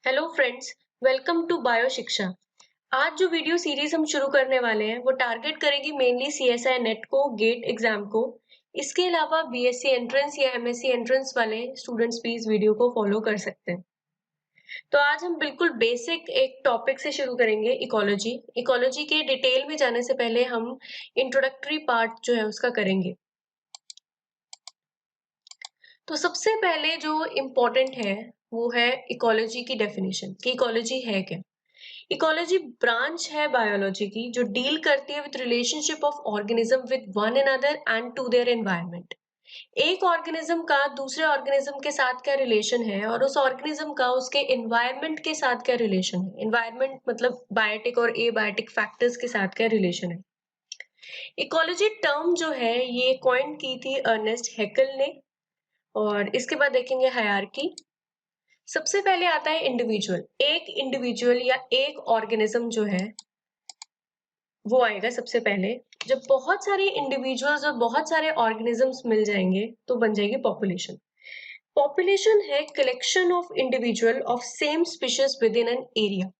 Hello friends, welcome to bio Shiksha. आज जो video series हम शुरू करने वाले हैं वो टारगेट करेगी मेनली सीएसआई नेट को, गेट एग्जाम को। इसके अलावा बीएससी एंट्रेंस या एमएससी एंट्रेंस वाले स्टूडेंट्स भी इस वीडियो को फॉलो कर सकते हैं। तो आज हम बिल्कुल बेसिक एक टॉपिक से शुरू करेंगे, इकोलॉजी। इकोलॉजी के डिटेल में जाने से पहले हम इंट्रोडक्टरी पार्ट जो है उसका करेंगे। तो सबसे पहले जो इम्पोर्टेंट है वो है इकोलॉजी की डेफिनेशन कि इकोलॉजी है क्या। इकोलॉजी ब्रांच है बायोलॉजी की जो डील करती है with relationship of organism with one another and to their environment. एक ऑर्गेनिज्म का दूसरे ऑर्गेनिज्म के साथ क्या रिलेशन है और उस ऑर्गेनिज्म का उसके एनवायरनमेंट के साथ क्या रिलेशन है। एनवायरनमेंट मतलब बायोटिक और एबायोटिक फैक्टर्स के साथ क्या रिलेशन है। इकोलॉजी टर्म जो है ये कॉइन की थी अर्नेस्ट हैकेल ने। और इसके बाद देखेंगे हायरार्की। सबसे पहले आता है इंडिविजुअल। एक इंडिविजुअल या एक ऑर्गेनिज्म जो है वो आएगा सबसे पहले। जब बहुत सारे इंडिविजुअल्स और बहुत सारे ऑर्गेनिजम्स मिल जाएंगे तो बन जाएगी पॉपुलेशन। पॉपुलेशन है collection of individual of same species with in an area.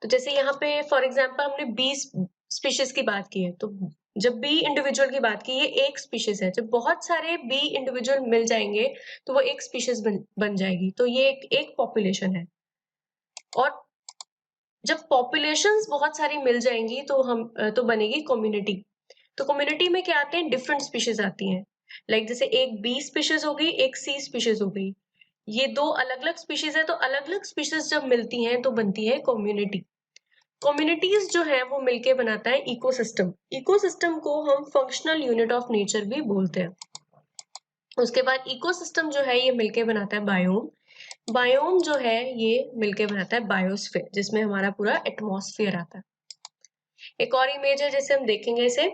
तो जैसे यहाँ पे फॉर एग्जांपल हमने 20 स्पीशीज की बात की है, तो जब बी इंडिविजुअल की बात की, ये एक स्पीशीज है। जब बहुत सारे बी इंडिविजुअल मिल जाएंगे तो वो एक स्पीशीज बन जाएगी। तो ये एक पॉपुलेशन है। और जब पॉपुलेशंस बहुत सारी मिल जाएंगी तो बनेगी कम्युनिटी। तो कम्युनिटी में क्या आते हैं, डिफरेंट स्पीशीज आती हैं। लाइक जैसे एक बी स्पीशीज हो गई, एक सी स्पीशीज हो गई। ये दो अलग अलग स्पीशीज है, तो अलग अलग स्पीशीज जब मिलती हैं तो बनती है कम्युनिटी। कम्युनिटीज जो है वो मिलके बनाता है इकोसिस्टम। इकोसिस्टम को हम फंक्शनल यूनिट ऑफ नेचर भी बोलते हैं। उसके बाद इकोसिस्टम जो है ये मिलके बनाता है बायोम। बायोम जो है ये मिलके बनाता है बायोस्फीयर, जिसमें हमारा पूरा एटमॉस्फेयर आता है। एक और इमेज है जैसे हम देखेंगे इसे,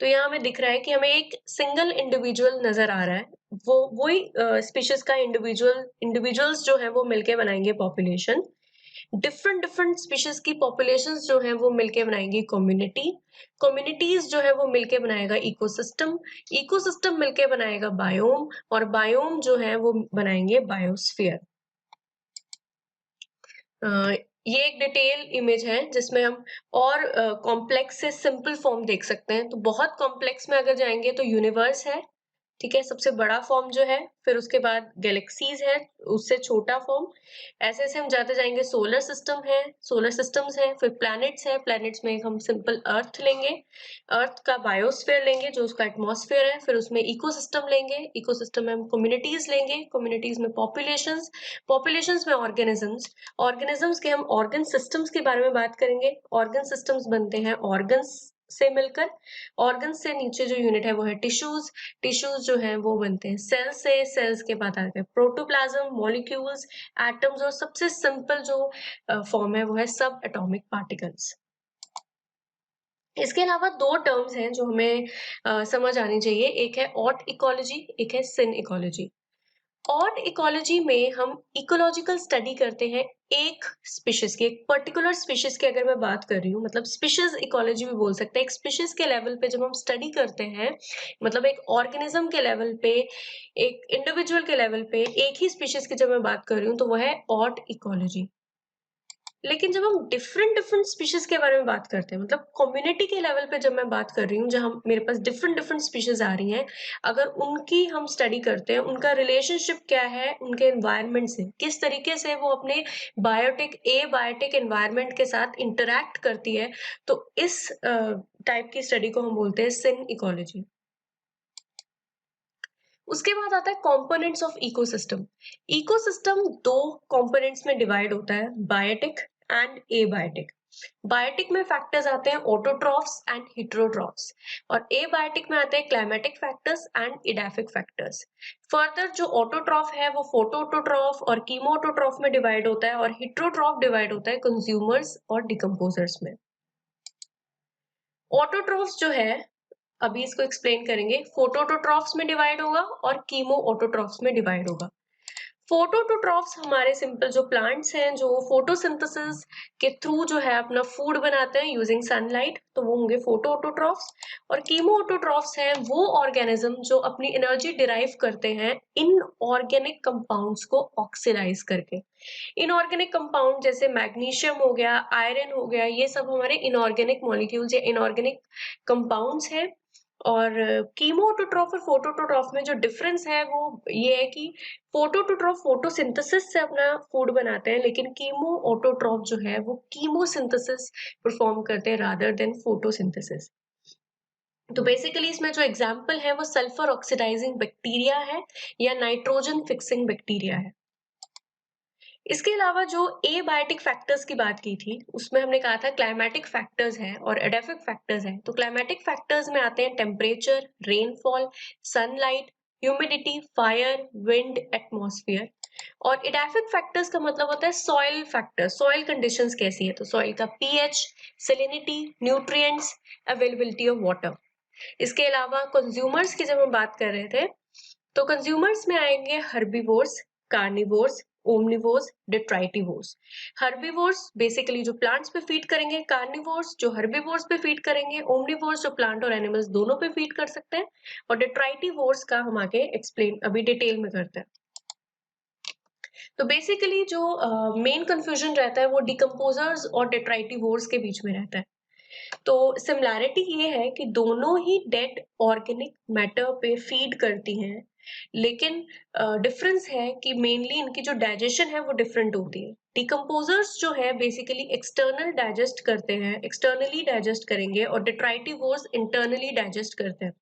तो यहाँ हमें दिख रहा है कि हमें एक सिंगल इंडिविजुअल नजर आ रहा है। वो वही स्पीशीज का इंडिविजुअल्स जो है वो मिलके बनाएंगे पॉपुलेशन। डिफरेंट डिफरेंट स्पीशीज की पॉपुलेशंस जो है वो मिलके बनाएंगी कम्युनिटी। कम्युनिटीज जो है वो मिलके बनाएगा इकोसिस्टम। इकोसिस्टम मिलके बनाएगा बायोम, और बायोम जो है वो बनाएंगे बायोस्फीयर। ये एक डिटेल इमेज है जिसमें हम और कॉम्प्लेक्स से सिंपल फॉर्म देख सकते हैं। तो बहुत कॉम्प्लेक्स में अगर जाएंगे तो यूनिवर्स है, ठीक है, सबसे बड़ा फॉर्म जो है। फिर उसके बाद गैलेक्सीज है, उससे छोटा फॉर्म। ऐसे ऐसे हम जाते जाएंगे। सोलर सिस्टम है, सोलर सिस्टम्स है। फिर प्लैनेट्स है, प्लैनेट्स में हम सिंपल अर्थ लेंगे, अर्थ का बायोस्फीयर लेंगे जो उसका एटमॉस्फेयर है। फिर उसमें इकोसिस्टम लेंगे, इकोसिस्टम में हम कम्युनिटीज लेंगे, कम्युनिटीज में पॉपुलेशंस, पॉपुलेशंस में ऑर्गेनिजम्स, ऑर्गेनिजम्स के हम ऑर्गन सिस्टम्स के बारे में बात करेंगे। ऑर्गन सिस्टम्स बनते हैं ऑर्गन्स से मिलकर। ऑर्गन से नीचे जो यूनिट है वो है टिश्यूज। टिश्यूज जो है वो बनते हैं सेल से। सेल्स के बाद आते हैं प्रोटोप्लाज्म, मॉलिक्यूल्स, एटम्स, और सबसे सिंपल जो फॉर्म है वो है सब एटॉमिक पार्टिकल्स। इसके अलावा दो टर्म्स हैं जो हमें समझ आनी चाहिए। एक है ऑट इकोलॉजी, एक है सिन इकोलॉजी। ऑट इकोलॉजी में हम इकोलॉजिकल स्टडी करते हैं एक स्पीशीज की, एक पर्टिकुलर स्पीशीज की अगर मैं बात कर रही हूँ, मतलब स्पीशीज इकोलॉजी भी बोल सकते हैं। एक स्पीशीज के लेवल पे जब हम स्टडी करते हैं, मतलब एक ऑर्गेनिज्म के लेवल पे, एक इंडिविजुअल के लेवल पे एक ही स्पीशीज की जब मैं बात कर रही हूँ तो वह है ऑट इकोलॉजी। लेकिन जब हम डिफरेंट डिफरेंट स्पीशीज के बारे में बात करते हैं, मतलब कम्युनिटी के लेवल पे जब मैं बात कर रही हूँ, जहां मेरे पास डिफरेंट डिफरेंट स्पीशीज आ रही हैं, अगर उनकी हम स्टडी करते हैं, उनका रिलेशनशिप क्या है उनके एनवायरनमेंट से, किस तरीके से वो अपने बायोटिक बायोटिक एनवायरनमेंट के साथ इंटरैक्ट करती है, तो इस टाइप की स्टडी को हम बोलते हैं सिन इकोलॉजी। उसके बाद आता है कंपोनेंट्स ऑफ इकोसिस्टम। इकोसिस्टम दो कंपोनेंट्स में डिवाइड होता है, बायोटिक एंड एबायोटिक। बायोटिक में फैक्टर्स आते हैं ऑटोट्रॉफ्स एंड हेटेरोट्रॉफ्स, और एबायोटिक में आते हैं climatic factors and edaphic factors. Further जो ऑटोट्रॉफ है वो फोटोऑटोट्रॉफ और कीमोऑटोट्रॉफ में डिवाइड होता है, और हेटेरोट्रॉफ डिवाइड होता है कंज्यूमर्स और डिकम्पोजर्स में। ऑटोट्रॉफ्स जो है, अभी इसको एक्सप्लेन करेंगे, फोटोऑटोट्रॉफ्स में डिवाइड होगा और कीमो ऑटोट्रॉफ्स में डिवाइड होगा। फोटोटोट्रॉफ्स हमारे सिंपल जो प्लांट्स हैं जो फोटोसिंथेसिस के थ्रू जो है अपना फूड बनाते हैं यूजिंग सनलाइट, तो वो होंगे फोटोऑटोट्रॉफ्स। और कीमोऑटोट्रॉफ्स हैं वो ऑर्गेनिज्म जो अपनी एनर्जी डिराइव करते हैं इनऑर्गेनिक कंपाउंड्स को ऑक्सीडाइज करके। इनऑर्गेनिक कंपाउंड जैसे मैग्नीशियम हो गया, आयरन हो गया, ये सब हमारे इनऑर्गेनिक मॉलिक्यूल्स या इनऑर्गेनिक कंपाउंड्स हैं। और कीमोऑटोट्रॉफ और फोटोऑटोट्रॉफ में जो डिफरेंस है वो ये है कि फोटोऑटोट्रॉफ फोटोसिंथेसिस से अपना फूड बनाते हैं, लेकिन कीमोऑटोट्रॉफ जो है वो कीमोसिंथेसिस परफॉर्म करते हैं रादर देन फोटोसिंथेसिस। तो बेसिकली इसमें जो एग्जांपल है वो सल्फर ऑक्सीडाइजिंग बैक्टीरिया है या नाइट्रोजन फिक्सिंग बैक्टीरिया है। इसके अलावा जो एबायोटिक फैक्टर्स की बात की थी उसमें हमने कहा था क्लाइमेटिक फैक्टर्स हैं और एडेफिक फैक्टर्स हैं। तो क्लाइमेटिक फैक्टर्स में आते हैं temperature, rainfall, sunlight, humidity, fire, wind, atmosphere. और एडेफिक फैक्टर्स का मतलब होता है सॉइल फैक्टर, सॉइल कंडीशंस कैसी है, तो सॉइल का pH, salinity, nutrients, availability of water. इसके अलावा कंज्यूमर्स की जब हम बात कर रहे थे तो कंज्यूमर्स में आएंगे herbivores, carnivores, omnivores, detritivores. Herbivores basically जो प्लांट्स पे फीड करेंगे, कार्निवोर्स जो हर्बीवोर्स पे फीड करेंगे, ओमनिवोर्स जो प्लांट और एनिमल्स दोनों पे फीड कर सकते हैं, और डिट्राइटिवोर्स का हम आगे एक्सप्लेन अभी डिटेल में करते हैं। तो बेसिकली जो मेन कंफ्यूजन रहता है वो डिकम्पोजर्स और डिट्राइटिवोर्स के बीच में रहता है। तो सिमिलैरिटी ये है कि दोनों ही डेड ऑर्गेनिक मैटर पे फीड करती हैं, लेकिन डिफरेंस है कि मेनली इनकी जो डाइजेशन है वो डिफरेंट होती है। डिकम्पोजर्स जो है बेसिकली एक्सटर्नल डाइजेस्ट करते हैं, एक्सटर्नली डाइजेस्ट करेंगे, और डिट्राइटिवोर्स इंटरनली डाइजेस्ट करते हैं।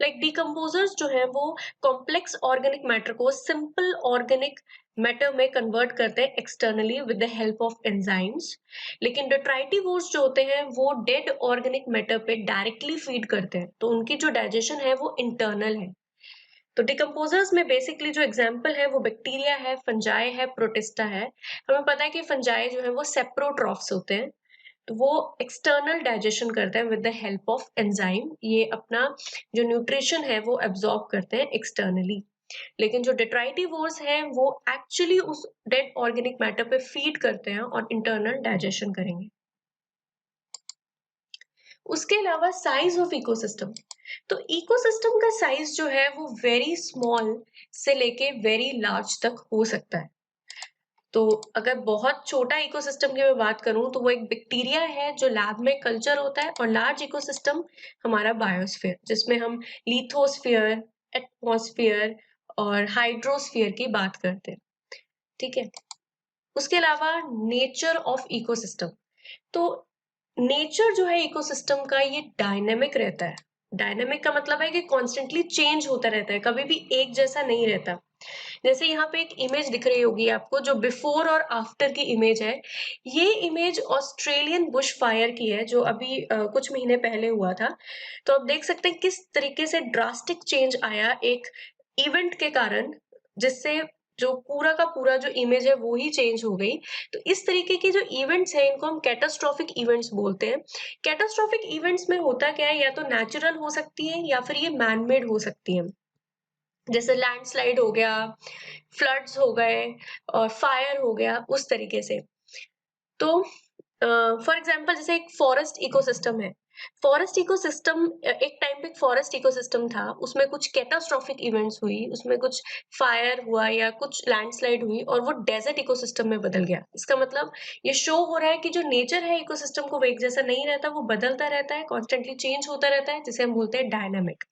लाइक डिकम्पोजर्स जो है वो कॉम्प्लेक्स ऑर्गेनिक मैटर को सिंपल ऑर्गेनिक मैटर में कन्वर्ट करते हैं externally with the help of enzymes, लेकिन डिट्राइटिवोर्स जो होते हैं वो डेड ऑर्गेनिक मैटर पे डायरेक्टली फीड करते हैं, तो उनकी जो डाइजेशन है वो इंटरनल है। तो डिकम्पोजर्स में बेसिकली जो एग्जांपल है वो बैक्टीरिया है, फंजाई है, प्रोटिस्टा है। हमें पता है कि फंजाई जो है वो सेप्रोट्रॉफ्स होते हैं, तो वो एक्सटर्नल डाइजेशन करते हैं with the help of enzyme, ये अपना जो न्यूट्रिशन है वो एब्जॉर्ब करते हैं एक्सटर्नली। लेकिन जो डिट्राइटिवोर्स हैं वो एक्चुअली उस डेड ऑर्गेनिक मैटर पे फीड करते हैं और इंटरनल डाइजेशन करेंगे। उसके अलावा साइज ऑफ इकोसिस्टम, तो इकोसिस्टम का साइज जो है वो वेरी स्मॉल से लेके वेरी लार्ज तक हो सकता है। तो अगर बहुत छोटा इकोसिस्टम की मैं बात करूं तो वो एक बैक्टीरिया है जो लैब में कल्चर होता है, और लार्ज इकोसिस्टम हमारा बायोस्फीयर जिसमें हम लिथोस्फीयर, एटमॉस्फेयर और हाइड्रोस्फीयर की बात करते हैं। ठीक है। उसके अलावा नेचर ऑफ इकोसिस्टम, तो नेचर जो है इकोसिस्टम का ये डायनेमिक रहता है। डायनेमिक का मतलब है कि कॉन्स्टेंटली चेंज होता रहता है, कभी भी एक जैसा नहीं रहता। जैसे यहाँ पे एक इमेज दिख रही होगी आपको जो बिफोर और आफ्टर की इमेज है। ये इमेज ऑस्ट्रेलियन बुश फायर की है जो अभी कुछ महीने पहले हुआ था। तो आप देख सकते हैं किस तरीके से ड्रास्टिक चेंज आया एक इवेंट के कारण, जिससे जो पूरा का पूरा जो इमेज है वो ही चेंज हो गई। तो इस तरीके के जो इवेंट्स हैं इनको हम कैटास्ट्रोफिक इवेंट्स बोलते हैं। कैटास्ट्रोफिक इवेंट्स में होता क्या है, या तो नेचुरल हो सकती है या फिर ये मैन मेड हो सकती है। जैसे लैंडस्लाइड हो गया, फ्लड्स हो गए और फायर हो गया, उस तरीके से। तो फॉर एग्जांपल जैसे एक फॉरेस्ट इकोसिस्टम है। फॉरेस्ट इकोसिस्टम एक टाइम पे एक फॉरेस्ट इकोसिस्टम था, उसमें कुछ कैटास्ट्रोफिक इवेंट्स हुई, उसमें कुछ फायर हुआ या कुछ लैंडस्लाइड हुई और वो डेजर्ट इकोसिस्टम में बदल गया। इसका मतलब ये शो हो रहा है कि जो नेचर है इकोसिस्टम को वो एक जैसा नहीं रहता, वो बदलता रहता है, कॉन्स्टेंटली चेंज होता रहता है, जिसे हम बोलते हैं dynamic.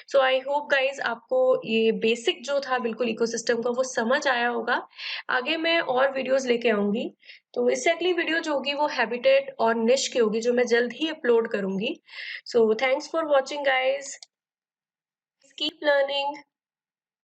So I hope guys आपको ये बेसिक जो था बिल्कुल इकोसिस्टम का वो समझ आया होगा। आगे मैं और वीडियोस लेके आऊंगी। तो इससे अगली वीडियो जो होगी वो हैबिटेट और निश की होगी जो मैं जल्द ही अपलोड करूंगी। So thanks for watching guys, keep learning.